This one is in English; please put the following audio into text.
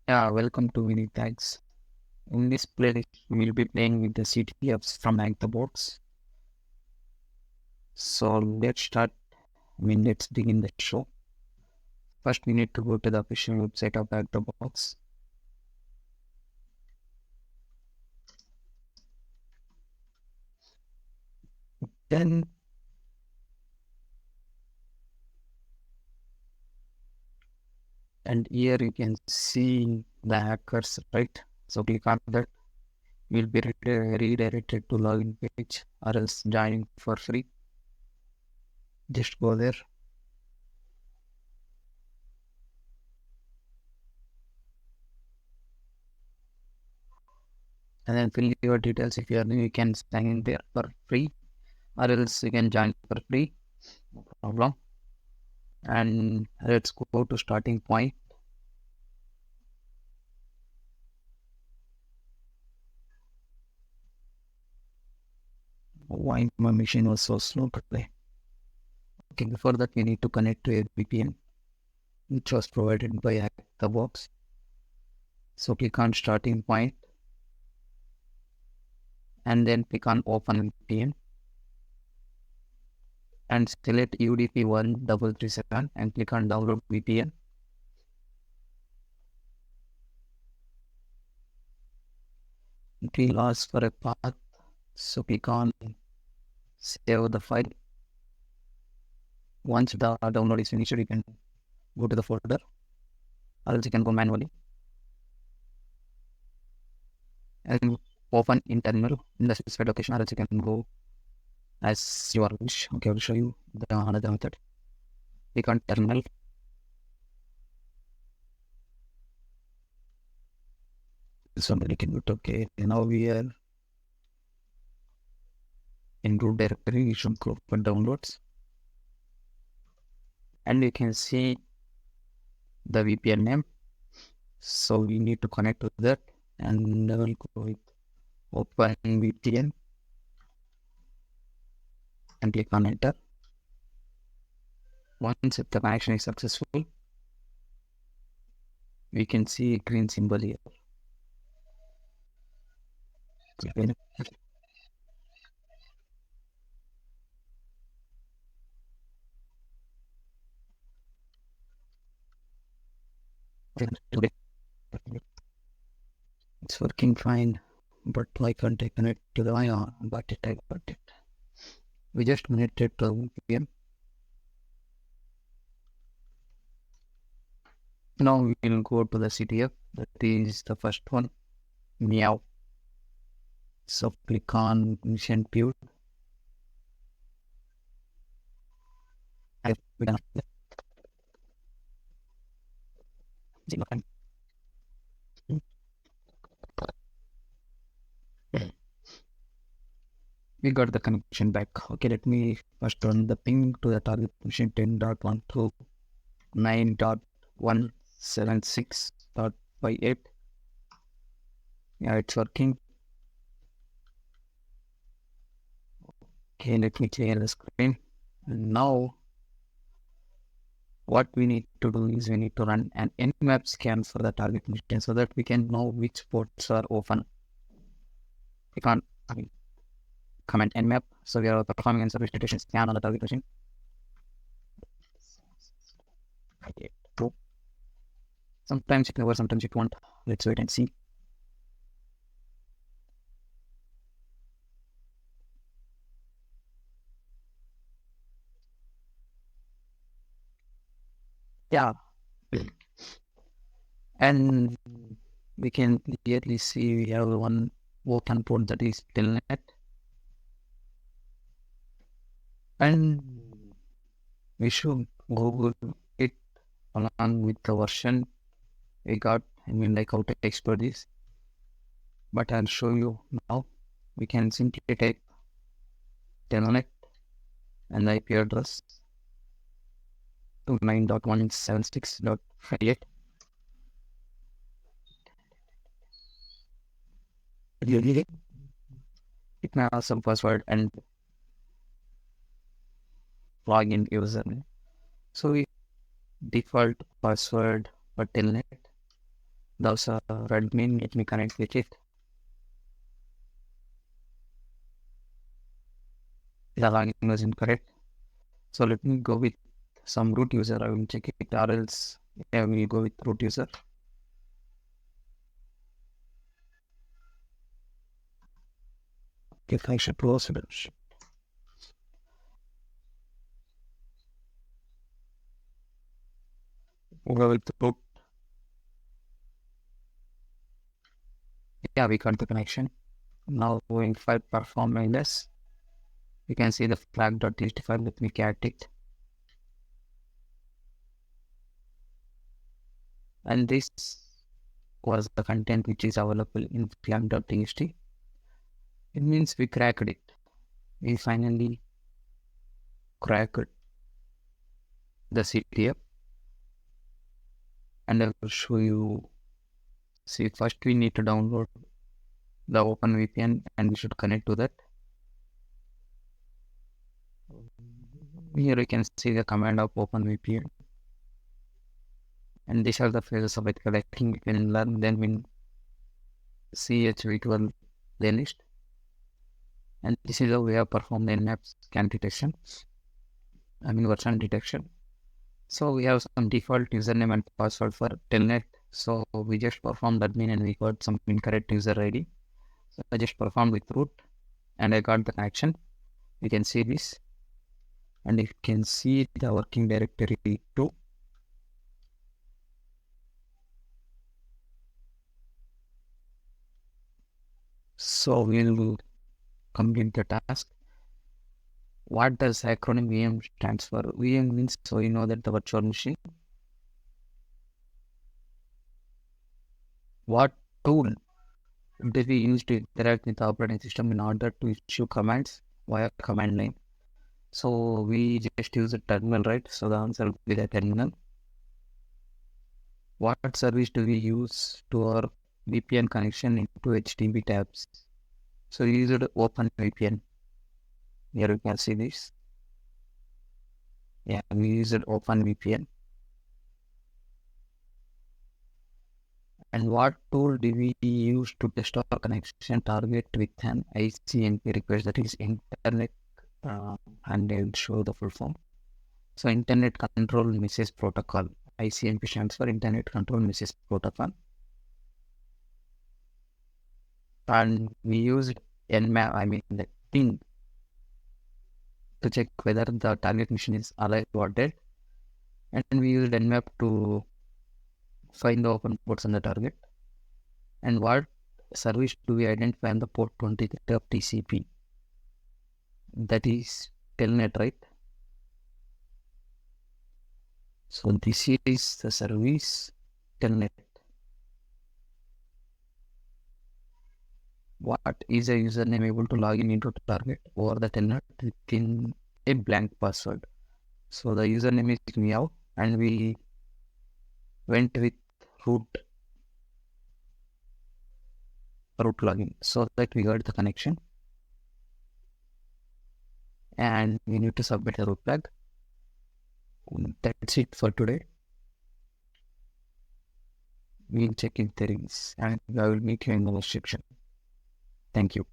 Yeah, welcome to Mini Tags. In this playlist, we will be playing with the CTFs from Hack the Box. So let's start. Let's begin the show. First, we need to go to the official website of Hack the Box. Then, and here you can see the hackers, right? So click on that. You'll be redirected to login page or else joining for free. Just go there. And then fill your details. If you are new, you can sign in there for free, or else you can join for free. No problem. And let's go to starting point. Why my machine was so slow today? Okay, before that we need to connect to a VPN which was provided by Hack the Box. So click on starting point and then click on open VPN and select UDP 1337 and click on download VPN. It will ask for a path, so click on save the file. Once the download is finished, you can go to the folder, or else you can go manually and open in terminal in the specified location, or else you can go as you wish. Okay, I will show you the another method. Click on terminal. Somebody can do okay. Now we are in root directory. You should go for downloads, and you can see the VPN name. So we need to connect to that, and I will go with open VPN and click on enter. Once if the connection is successful, we can see a green symbol here. It's working fine, but I can't connect to the ION. But I got it. We just connected to VPN. Now we will go to the CTF. That is the first one, Meow. So click on Mission View. We got the connection back. Okay, let me first run the ping to the target machine 10.129.176.58. Yeah, it's working. Okay, let me clear the screen. And now what we need to do is we need to run an Nmap scan for the target machine so that we can know which ports are open. We can't comment Nmap. So we are performing an interpretation scan on the target machine. Okay, true. Sometimes it works, sometimes it won't. Let's wait and see. Yeah. And we can clearly see we have one open port, that is Telnet. And we should Google it along with the version we got. Like how to export this. But I'll show you now. We can simply type Telnet and the IP address 29.176.58. It may have some password and login username. So we default password for Telnet That's a admin. Let me connect with it. The login was incorrect. So let me go with some root user. I will check it, or else I will go with root user. Okay, connection possible. We'll go with root. Yeah, we got the connection. Now if I perform ls, you can see the flag.txt file. Let me cat it. And this was the content which is available in flag.txt. It means we cracked it. We finally cracked the CTF. And I will show you. See, first we need to download the OpenVPN and we should connect to that. Here you can see the command of OpenVPN. And these are the phases of it collecting. We can learn them in CH playlist. And this is how we have performed the Nmap scan detection. Version detection. So we have some default username and password for Telnet. So we just performed admin and we got some incorrect user ID. So I just performed with root and I got the connection. You can see this. And you can see the working directory too. So we'll complete the task. What does acronym VM stands for? VM means, so you know that the virtual machine. What tool do we use to interact with the operating system in order to issue commands via command line? So we just use a terminal, right? So the answer will be the terminal. What service do we use to our VPN connection into HTTP tabs? So we used OpenVPN. Here you can see this. Yeah, we used OpenVPN. And what tool do we use to test our connection target with an ICMP request, that is Internet, and I will show the full form. So Internet Control Message Protocol. ICMP stands for Internet Control Message Protocol. And we used Nmap, the ping, to check whether the target machine is alive or dead. And we used Nmap to find the open ports on the target. And what service do we identify on the port 23 of TCP? That is Telnet, right? So this is the service Telnet. What is a username able to log in into the target over the Telnet within a blank password? So the username is Meow, and we went with root login so that we got the connection. And we need to submit a root flag. That's it for today. We'll check if there is, and I will meet you in the next section. Thank you.